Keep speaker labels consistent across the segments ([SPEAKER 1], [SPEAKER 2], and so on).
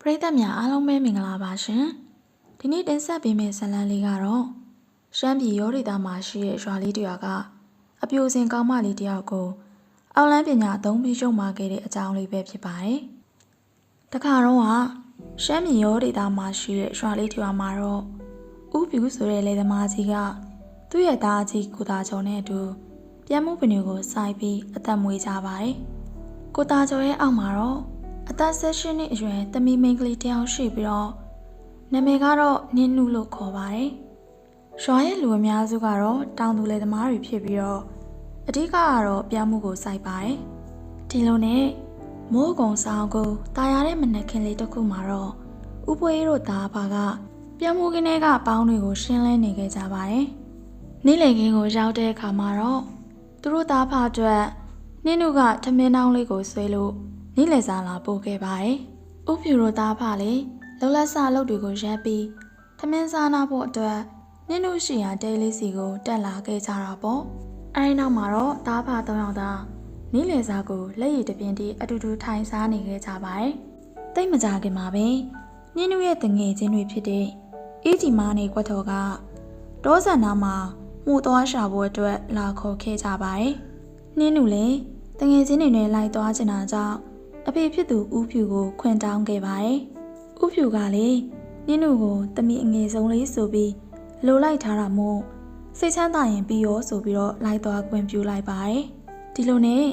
[SPEAKER 1] ရိသတ်များအားလုံးပဲမင်္ဂလာပါရှင်ဒီနေ့တင်ဆက်ပေးမယ့်ဇာတ်လမ်းလေးကတော့ရှမ်းပြည်ရောဒေသမှာရှိတဲ့ရွာလေးတစ်ရွာကအပြိုစင်ကောင်းမလေးတစ်ယောက်ကိုအောက်လန်းပညာအသုံးပြုရှုံးမာခဲ့တဲ့အကြောင်းလေးပဲဖြစ်ပါတယ်တခါတော့ကရှမ်းပြည်ရောဒေသမှာရှိတဲ့ရွာလေးတစ်ရွာမှာတော့ဥပြူဆိုတဲ့လယ်သမားကြီးကသူ့ရဲ့သားကြီးကိုသားကျော်နဲ့အတူပြန်မှုပင်တွေကိုစိုက်ပြီးအသက်မွေးကြပါတယ်ကိုသားကျော်ရဲ့အောက်မှာတော့အသက်16နှစ်အရွယ်သမီးမိန်းကလေးတစ်ယောက်ရှိပြီးတော့နာမည်ကတော့နင်းနုလို့ခေါ်ပါတယ်။ရွာရဲ့လူအများစုကတော့တောင်သူလယ်သမားတွေဖြစ်ပြီးတော့အဓိကကတော့ပြောင်းမှုကိုစိုက်ပါတယ်။ဒီလိုနဲ့မိုးကုံဆောင်ကိုတာယာတဲ့မနက်ခင်းလေးတစ်ခုမှာတော့ဥပွေးတို့သားဘာကပြောင်းမှုကင်းတွေကပေါင်းတွေကိုရှင်းလင်းနေခဲ့ကြပါတယ်။နေ့လည်ခင်းကိုရောက်တဲ့အခါမှာတော့သူတို့သားဖအတွက်နင်းနုကထမင်းနှောင်းလေးကိုဆွဲလို့နေ့လည်စာလာပို့ခဲ့ပါတယ်။ဥဖြူတို့သားဖလေးလောလက်စာလုပ်တွေကိုရပ်ပြီးထမင်းစားနာဖို့အတွက်နင်းနုရှိရာတဲလေးစီကိုတက်လာခဲ့ကြတာပေါ့။အဲဒီနောက်မှာတော့သားဖ3ယောက်သားနေ့လည်စာကိုလက်ရည်တပြင်းတီးအတူတူထိုင်စားနေခဲ့ကြပါတယ်။တိတ်မကြခင်မှာပဲနင်းနုရဲ့တငယ်ချင်းတွေဖြစ်တဲ့အေးဒီမားနေကွက်တော်ကတောဆန်နာမှာမှုသွားရှာဖို့အတွက်လာခေါ်ခဲ့ကြပါတယ်။နင်းနုလည်းတငယ်ချင်းတွေနဲ့လိုက်သွားချင်တာကြောင့်အဖေဖြစ်သူဦးဖြူကိုခွင့်တောင်းခဲ့ပါတယ်။ဦးဖြူကလည်းနင်းနုကိုတမီအငယ်ဆုံးလေးဆိုပြီးလိုလိုက်ထားတာမို့စိတ်ချမ်းသာရင်ပြီးရောဆိုပြီးတော့လိုက်သွားခွင့်ပြုလိုက်ပါတယ်။ဒီလိုနဲ့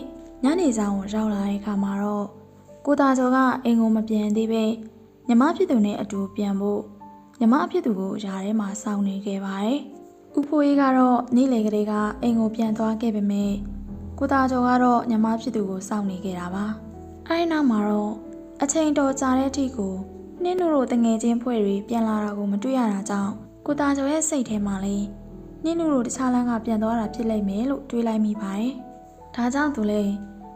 [SPEAKER 1] ညနေဆောင်ကိုရောက်လာတဲ့အခါမှာတော့ကိုသားကျော်ကအိမ်ကိုမပြန်သေးပဲညီမဖြစ်သူနဲ့အတူပြန်ဖို့ညီမဖြစ်သူကိုယားထဲမှာစောင့်နေခဲ့ပါတယ်။ဦးဖိုးကြီးကတော့နေ့လယ်ကလေးကအိမ်ကိုပြန်သွားခဲ့ပေမဲ့ကိုသားကျော်ကတော့ညီမဖြစ်သူကိုစောင့်နေခဲ့တာပါ။အဲဒီနောက်မှာတော့အချိန်တော်ကြာတဲ့အထိကိုနင်းတို့တငယ်ချင်းဖွဲ့တွေပြန်လာတာကိုမတွေ့ရတာကြောင့်ကိုသားကျော်ရဲ့စိတ်ထဲမှာလည်းနင်းတို့တခြားလမ်းကပြန်သွားတာဖြစ်လိမ့်မယ်လို့တွေးလိုက်မိပါတယ်။ဒါကြောင့်သူလည်း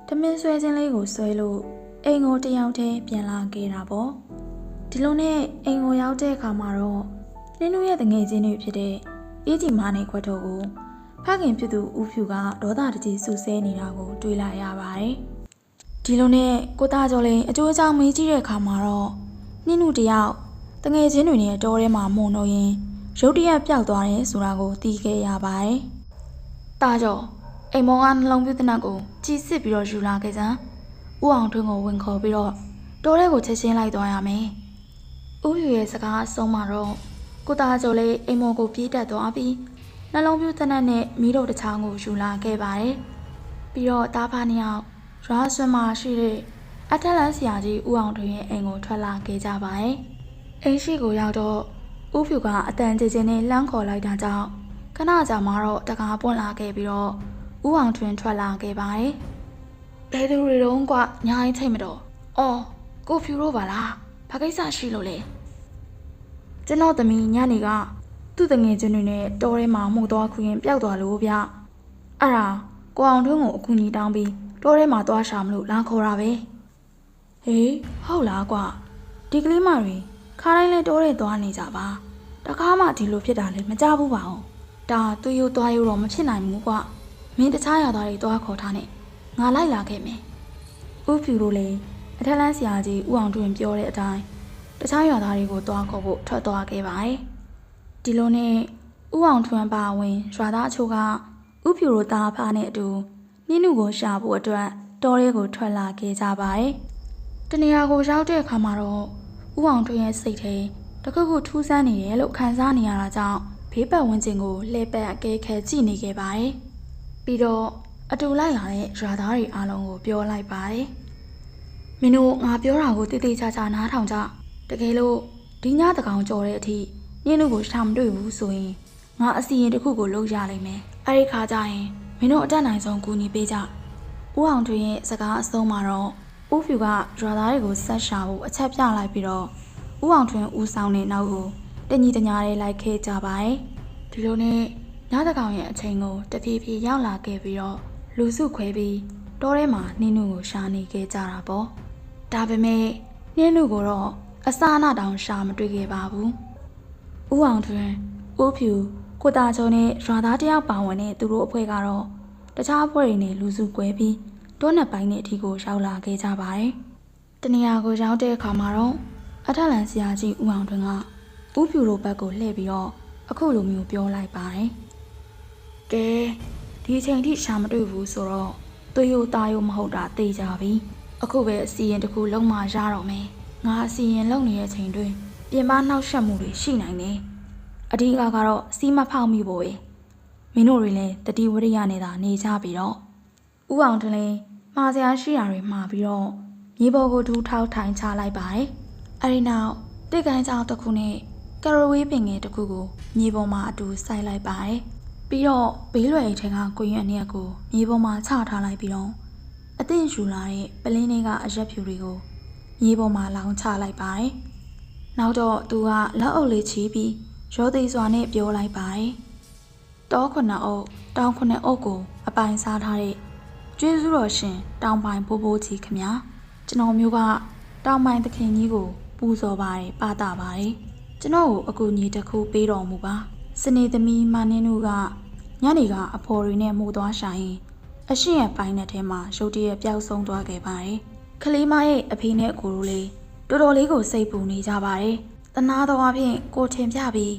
[SPEAKER 1] ထမင်းဆွဲခြင်းလေးကိုဆွဲလို့အိမ်ကိုတယောက်တည်းပြန်လာခဲ့တာပေါ့။ဒီလိုနဲ့အိမ်ကိုရောက်တဲ့အခါမှာတော့နင်းတို့ရဲ့တငယ်ချင်းတွေဖြစ်တဲ့အေးကြီးမားနေခွက်တော်ကိုဖခင်ဖြစ်သူဦးဖြူကဒေါသတကြီးဆူဆဲနေတာကိုတွေးလိုက်ရပါတယ်။ဒီလိုနဲ့ကိုသားကျော်လည်းအကျိုးအကြောင်းမေးကြည့်တဲ့အခါမှာတော့နင်းနုတယောက်တငယ်ချင်းတွေနဲ့တောထဲမှာမှုန်တော့ရင်ရုတ်တရက်ပျောက်သွားတယ်ဆိုတာကိုသိခဲ့ရပါတယ်။သားကျော်အိမ်မောင်ကနှလုံးပြတဲ့နတ်ကိုကြီးစစ်ပြီးတော့ယူလာခဲ့စမ်း။ဦးအောင်ထွန်းကိုဝင်ခေါ်ပြီးတော့တောထဲကိုချက်ချင်းလိုက်သွားရမယ်။ဦးဖြူရဲ့စကားအဆုံးမှာတော့ကိုသားကျော်လည်းအိမ်မောင်ကိုပြေးတက်သွားပြီးနှလုံးပြတဲ့နတ်နဲ့မီးတို့တစ်ချောင်းကိုယူလာခဲ့ပါတယ်။ပြီးတော့သားဖားနှစ်ယောက်ရွာဆွမ်းမှာရှိတဲ့အထက်လန်းဆရာကြီးဦးအောင်ထွန်းရဲ့အိမ်ကိုထွက်လာခဲ့ကြပါတယ်။အိမ်ရှိကိုရောက်တော့ဦးဖြူကအတန်ကျကျနဲ့လှမ်းခေါ်လိုက်တာကြောင့်ခဏကြာမှတော့တကားပွင့်လာခဲ့ပြီးတော့ဦးအောင်ထွန်းထွက်လာခဲ့ပါတယ်။ဘယ်သူတွေတုံးကညာရင်ထိတ်မတော့။အော်ကိုဖြူတို့ပါလား။ဘာကိစ္စရှိလို့လဲ။ကျွန်တော်သမီးညနေကသူ့တငယ်ချင်းတွေနဲ့တောထဲမှာမှုသွားခွင့်ပျောက်သွားလို့ဗျ။အဲ့ဒါကိုအောင်ထွန်းကိုအကူကြီးတောင်းပြီးတောထဲမှာသွားရှာမလို့လမ်းခေါ်တာပဲဟေးဟုတ်လားကွာဒီကလေးမတွေခါတိုင်းလဲတောထဲသွားနေကြပါတခါမှဒီလိုဖြစ်တာလည်းမကြဘူးပါဘူးဒါသူ့ရိုးသွားရိုးတော့မဖြစ်နိုင်ဘူးကွာမင်းတခြားရွာသားတွေသွားခေါ်ထားနဲ့ငါလိုက်လာခဲ့မယ်ဥဖြူတို့လည်းအထက်လန်းဆရာကြီးဦးအောင်တွင်ပြောတဲ့အတိုင်းတခြားရွာသားတွေကိုသွားခေါ်ဖို့ထွက်သွားခဲ့ပါတယ်ဒီလိုနဲ့ဦးအောင်ထွန်းပါဝင်ရွာသားအချို့ကဥဖြူတို့သားဖားနဲ့အတူနင်းနုကိုရှာဖို့အတွက်တောထဲကိုထွက်လာခဲ့ကြပါတယ်။တနေရာကိုရောက်တဲ့အခါမှာတော့ဦးအောင်ထွန်းရဲ့စိတ်ထဲတခုခုထူးဆန်းနေတယ်လို့ခံစားနေရတာကြောင့်ဘေးပတ်ဝန်းကျင်ကိုလှည့်ပတ်အကဲခဲကြည့်နေခဲ့ပါတယ်။ပြီးတော့အတူလိုက်လာတဲ့ရွာသားတွေအားလုံးကိုပြောလိုက်ပါတယ်။မင်းတို့ငါပြောတာကိုတိတိကျကျနားထောင်ကြ။တကယ်လို့ဒီညတကောင်ကြော်တဲ့အထိနင်းနုကိုရှာမတွေ့ဘူးဆိုရင်ငါအစီရင်တစ်ခုကိုလုပ်ရလိမ့်မယ်။အဲဒီခါကျရင်မင်းတို့အတက်နိုင်ဆုံးကူညီပေးကြ။ဦးအောင်ထွန်းရဲ့စကားအဆုံးမှာတော့ဦးဖြူကရွာသားတွေကိုဆက်ရှာဖို့အချက်ပြလိုက်ပြီးတော့ဦးအောင်ထွန်းဦးဆောင်တဲ့နောက်ကိုတညီတညာလေးလိုက်ခဲ့ကြပါတယ်။ဒီလိုနဲ့ညတကောင်ရဲ့အချိန်ကိုတဖြည်းဖြည်းရောက်လာခဲ့ပြီးတော့လူစုခွဲပြီးတောထဲမှာနင်းနုကိုရှာနေခဲ့ကြတာပေါ့။ဒါပေမဲ့နင်းနုကိုတော့အစအနတောင်ရှာမတွေ့ခဲ့ပါဘူး။ဦးအောင်ထွန်းဦးဖြူကိုသားကျော်နဲ့ရွာသားတယောက်ပါဝင်တဲ့သူတို့အဖွဲ့ကတော့တခြားအဖွဲ့တွေနဲ့လူစုကွဲပြီးတောနှစ်ပိုင်းနဲ့အထီကိုရောက်လာခဲ့ကြပါတယ်။တနေရာကိုရောက်တဲ့အခါမှာတော့အ ထလန်ဆရာကြီးဦးအောင်ထွန်းကဦးဖြူတို့ဘက်ကိုလှည့်ပြီးတော့အခုလိုမျိုးပြောလိုက်ပါတယ်။ကဲဒီအချိန်ထိရှာမတွေ့ဘူးဆိုတော့သွေးရိုးသားရိုးမဟုတ်တာသိကြပြီ။အခုပဲအစီရင်တစ်ခုလုံးမရတော့မယ်။ငါအစီရင်လုံနေတဲ့အချိန်တွင်ပြင်ပနှောက်ယှက်မှုတွေရှိနိုင်တယ်။အဓိကကတော့စီးမဖောက်မိဖို့ပဲ။မင်းတို့တွေလည်းတတိဝရိယနဲ့သာနေကြပြီတော့။ဦးအောင်ထွန်းလည်းမှားစရာရှိတာတွေမှားပြီးတော့မြေပေါ်ကိုဒူးထောက်ထိုင်ချလိုက်ပါတယ်။အဲဒီနောက်တစ်ကိုင်းကြောင်တစ်ခုနဲ့ကရဝေးပင်ငယ်တစ်ခုကိုမြေပေါ်မှာအတူစိုက်လိုက်ပါတယ်။ပြီးတော့ဘေးလွယ်အိတ်ထဲကကိုရင်အနက်ကိုမြေပေါ်မှာချထားလိုက်ပြီးတော့အသင့်ယူလာတဲ့ပလင်းလေးကအရက်ဖြူတွေကိုမြေပေါ်မှာလောင်းချလိုက်ပါတယ်။နောက်တော့သူကလက်အုပ်လေးချီပြီးရောသိစွာနဲ့ပြောလိုက်ပါတယ်။တောခုနှစ်အုပ်တောင်ခုနှစ်အုပ်ကိုအပိုင်စားထားတဲ့ကျွေးစုတော်ရှင်တောင်ပိုင်ဘိုးဘိုးကြီးခမညာကျွန်တော်မျိုးကတောင်ပိုင်သခင်ကြီးကိုပူဇော်ပါတယ်ပါတာပါတယ်ကျွန်တော်ကိုအကူအညီတစ်ခုပေးတော်မူပါစနေသမီးမနင်းတို့ကညနေကအဖော်တွေနဲ့မိုးသွားရှာရင်အရှင်ရဲ့ပိုင်းနဲ့ထဲမှာရုတ်တရက်ပျောက်ဆုံးသွားခဲ့ပါတယ်ခလေးမရဲ့အဖေနဲ့အကိုတို့လေးတော်တော်လေးကိုစိတ်ပူနေကြပါတယ်တနာတော်အဖြစ်ကိုထင်ပြပြီး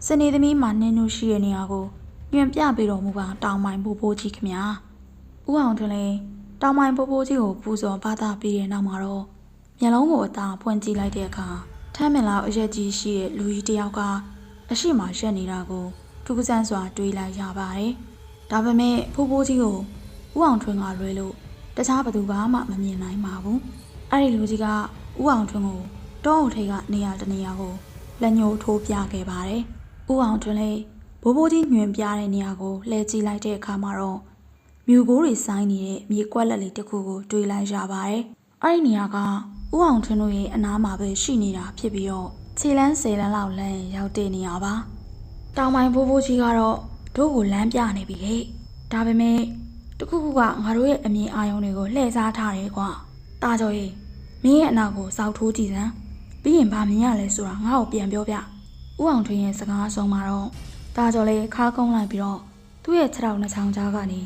[SPEAKER 1] စနေသမီးမနင်းတို့ရှိတဲ့နေရာကိုညွှန်ပြပေးတော်မူပါတောင်ပိုင်ဘိုးဘိုးကြီးခမညာဦးအောင်ထွန်းလည်းတောင်ပိုင်ဘိုးဘိုးကြီးကိုပူဇော်ပါတာပြီးတဲ့နောက်မှာတော့မျက်လုံးကိုအသာဖွင့်ကြည့်လိုက်တဲ့အခါထမ်းမင်လောက်အရက်ကြီးရှိတဲ့လူကြီးတယောက်ကအရှိမရက်နေတာကိုထူးဆန်းစွာတွေးလိုက်ရပါတယ်။ဒါပေမဲ့ဘိုးဘိုးကြီးကိုဦးအောင်ထွန်းကလွဲလို့တခြားဘသူမှမမြင်နိုင်ပါဘူး။အဲ့ဒီလူကြီးကဦးအောင်ထွန်းကိုတောအုပ်ထိပ်ကနေရာတနေရာကိုလက်ညှိုးထိုးပြခဲ့ပါတယ်။ဦးအောင်ထွန်းလည်းဘိုးဘိုးကြီးညွှန်ပြတဲ့နေရာကိုလှည့်ကြည့်လိုက်တဲ့အခါမှာတော့မြူကိုးတွေဆိုင်နေတဲ့မြေကွက်လက်လေးတစ်ခုကိုတွေ့လိုက်ရပါတယ်။အဲ့ဒီနေရာကဦးအောင်ထွန်းတို့ရဲ့အနားမှာပဲရှိနေတာဖြစ်ပြီးတော့ခြေလန်း10လမ်းလောက်လမ်းရောက်တဲ့နေရာပါ။တောင်ပိုင်းဘိုးဘိုးကြီးကတော့တို့ကိုလမ်းပြနေပြီဟဲ့။ဒါပေမဲ့တခုခုကငါတို့ရဲ့အမြင်အာရုံတွေကိုလှည့်စားထားတယ်ကွာ။တာကျော်ကြီးမင်းရဲ့အနာကိုစောက်ထိုးကြည့်စမ်း။ပြီးရင်ဗာမြင်ရလဲဆိုတာငါ့ကိုပြန်ပြောပြ။ဦးအောင်ထွန်းရဲ့စကားအဆုံးမှာတော့တာကျော်လေးခါကုန်းလိုက်ပြီးတော့သူ့ရဲ့ခြေထောက်နှချောင်းကြားကနေ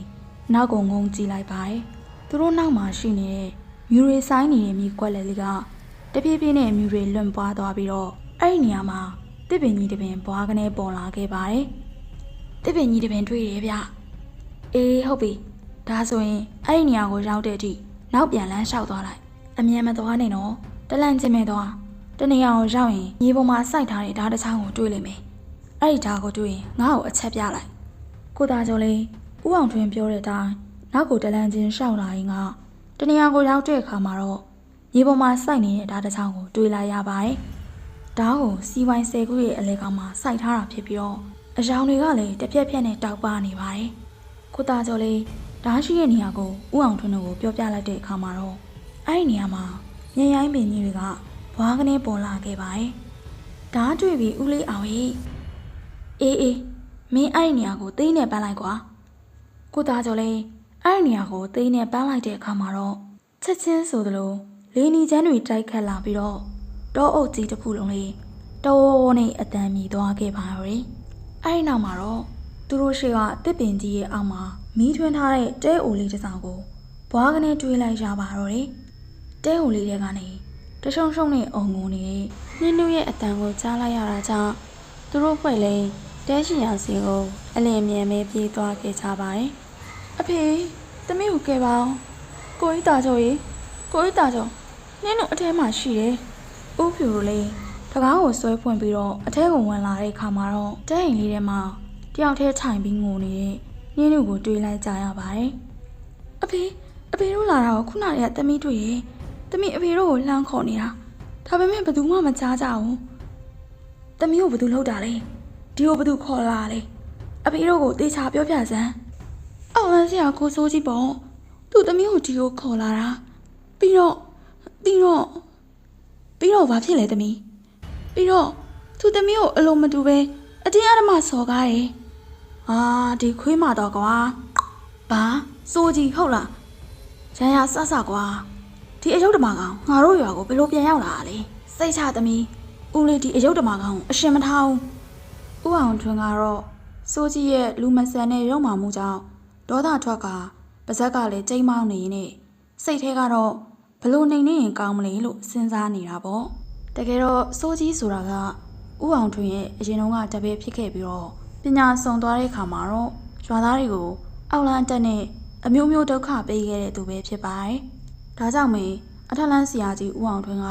[SPEAKER 1] နောက်ကိုငုံကြည့်လိုက်ပါတယ်။သူတို့နောက်မှာရှိနေတဲ့မြူတွေဆိုင်နေတဲ့မြေကွက်လက်လေးကတပြေးပြေးနဲ့မြူတွေလွန့်ပွားသွားပြီးတော့အဲ့ဒီနေရာမှာတစ်ပင်ကြီးတစ်ပင်ဘွားကနေပေါ်လာခဲ့ပါတယ်။တစ်ပင်ကြီးတစ်ပင်တွေ့တယ်ဗျ။အေးဟုတ်ပြီ။ဒါဆိုရင်အဲ့ဒီနေရာကိုရောက်တဲ့အထိနောက်ပြန်လမ်းလျှောက်သွားလိုက်။အမြန်မသွားနဲ့နော်။တလန့်ချင်းမဲ့သွား။တနေရာကိုရောက်ရင်မြေပေါ်မှာစိုက်ထားတဲ့ဓာတ်တစ်ချောင်းကိုတွေ့လိမ့်မယ်။အဲ့ဒီဓာတ်ကိုတွေ့ရင်ငါ့ကိုအချက်ပြလိုက်။ကိုသားကျော်လေးဦးအောင်ထွန်းပြောတဲ့အတိုင်းနောက်ကိုတလန့်ချင်းရှောက်လာရင်ကတနေရာကိုရောက်တဲ့အခါမှာတော့မြေပေါ်မှာစိုက်နေတဲ့ဓာတ်တစ်ချောင်းကိုတွေ့လိုက်ရပါတယ်။ဓာတ်ကိုစီဝိုင်း10ခုရဲ့အလဲကောင်မှာစိုက်ထားတာဖြစ်ပြီးတော့အယောင်တွေကလည်းတစ်ပြက်ပြက်နဲ့တောက်ပနေပါတယ်။ကိုသားကျော်လေးဓာတ်ရှိတဲ့နေရာကိုဦးအောင်ထွန်းတို့ကိုပြောပြလိုက်တဲ့အခါမှာတော့အဲ့ဒီနေရာမှာညင်ရိုင်းပင်ကြီးတွေကဘွားကနေပေါ်လာခဲ့ပါတယ်။ဓာတ်တွေ့ပြီးဦးလေးအောင်ကြီးအေးမင်းအဲ့ဒီနေရာကိုသိနေပန်းလိုက်ကွာ။ကိုသားကျော်လေးအဲ့ဒီနေရာကိုသိနေပန်းလိုက်တဲ့အခါမှာတော့ချက်ချင်းဆိုသလိုလေးနီချမ်းတွေတိုက်ခတ်လာပြီးတော့တောအုပ်ကြီးတစ်ခုလုံးလေးတောနဲ့အတန်မြည်သွားခဲ့ပါရော။အဲ့ဒီနောက်မှာတော့သူတို့ရှိကတစ်ပင်ကြီးရဲ့အောက်မှာမီးထွန်းထားတဲ့တဲအိုလေးတစ်စောင်ကိုဘွားကနေတွေးလိုက်ရပါတော့တယ်။တဲအိုလေးတွေကနေတရှုံရှုံနဲ့အုံငုံနေတဲ့နှင်းနှူးရဲ့အတန်ကိုကြားလိုက်ရတာကြောင့်သူတို့ဖွဲ့လေတဲရှိရာစီကိုအလင်းအမြန်ပဲပြေးသွားခဲ့ကြပါတယ်။အဖေသမီးကိုကဲပါအောင်ကိုကြီးတာကျော်ကြီးကိုကြီးတာကျော်နင်းတို့အထဲမှာရှိတယ်။ဦးဖြူတို့လေးတကားကိုဆွဲဖွင့်ပြီးတော့အထဲကိုဝင်လာတဲ့အခါမှာတော့တဲအိမ်လေးထဲမှာတယောက်တည်းထိုင်ပြီးငိုနေတဲ့နင်းတို့ကိုတွေးလိုက်ကြရပါတယ်။အဖေတို့လာတာကိုခုနကသမီးတွေ့ရဲ့သမီးအဖေတို့ကိုလှမ်းခေါ်နေတာဒါပေမဲ့ဘယ်သူမှမကြားကြဘူး။သမီးကိုဘယ်သူလှုပ်တာလဲဒီကိုဘယ်သူခေါ်လာလဲအဖေတို့ကိုတေချာပြောပြစမ်း။အော်လန်းစရာကိုစိုးကြီးပေါ့သူ့သမီးကိုဒီကိုခေါ်လာတာပြီးတော့ဘာဖြစ်လဲသမီးပြီးတော့သူ့သမီးကိုအလုံးမတူပဲအတင်းအဓမ္မစော်ကားတယ်ဒီခွေးမတော့ကွာဘာစိုးကြီးဟုတ်လားရန်ရဆဆကွာဒီအယုတ်ဓမ္မကောင်ငါတို့ရွာကိုဘယ်လိုပြန်ရောက်လာလဲစိတ်ချသမီးဦးလေးဒီအယုတ်ဓမ္မကောင်အရှင်မထားဘူးဦးအောင်ထွန်းကတော့စိုးကြီးရဲ့လူမဆန်တဲ့ရုံမာမှုကြောင့်ဒေါသထွက်ကပါဇက်ကလည်းကြိမ်မောင်းနေနေစိတ်ထဲကတော့ဘလို့နေနေရင်ကောင်းမလဲလို့စဉ်းစားနေတာပေါ့
[SPEAKER 2] တကယ်တော့စိုးကြီးဆိုတာကဥအောင်ထွန်းရဲ့အရင်တုန်းကတပည့်ဖြစ်ခဲ့ပြီးတော့ပညာဆောင်သွားတဲ့အခါမှာတော့ရွာသားတွေကိုအောက်လန်းတက်နဲ့အမျိုးမျိုးဒုက္ခပေးခဲ့တဲ့သူပဲဖြစ်ပါတယ်။ဒါကြောင့်မေအထက်လန်းဆရာကြီးဥအောင်ထွန်းက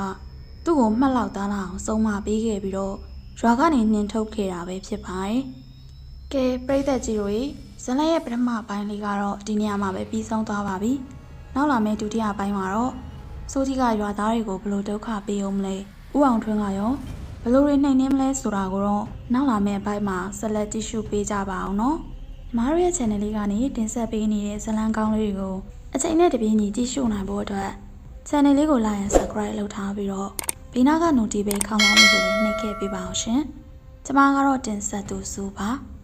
[SPEAKER 2] သူ့ကိုမှတ်လောက်သားလောက်အောင်ဆုံးမပေးခဲ့ပြီးတော့ရွာကနေနှင်ထုတ်ခဲ့တာပဲဖြစ်ပါတယ်။ကဲပရိသတ်ကြီးတို့ရေဇလန်ရဲ့ပထမပိုင်းလေးကတော့ဒီနေရာမှာပဲပြီးဆုံးသွားပါပြီ။နောက်လာမယ့်ဒုတိယပိုင်းမှာတော့စိုးကြီးကရွာသားတွေကိုဘယ်လိုဒုက္ခပေးအောင်မလဲ။ဥအောင်ထွန်းကရောဘယ်လိုတွေနှိမ်နှင်းမလဲဆိုတာကိုတော့နောက်လာမယ့်ဘိုက်မှာဆက်လက်ကြည့်ရှုပေးကြပါအောင်နော်။ညီမတို့ရဲ့ channel လေးကနေတင်ဆက်ပေးနေတဲ့ဇာတ်လမ်းကောင်းလေးတွေကိုအချိန်နဲ့တပြေးညီကြည့်ရှုနိုင်ဖို့အတွက် channel လေးကို like and subscribe လုပ်ထားပြီးတော့ဘေးနားက notification ခေါင်းလောင်းလေးကိုလည်းနှိပ်ခဲ့ပေးပါအောင်ရှင်။ကျွန်မကတော့တင်ဆက်သူစုပါ။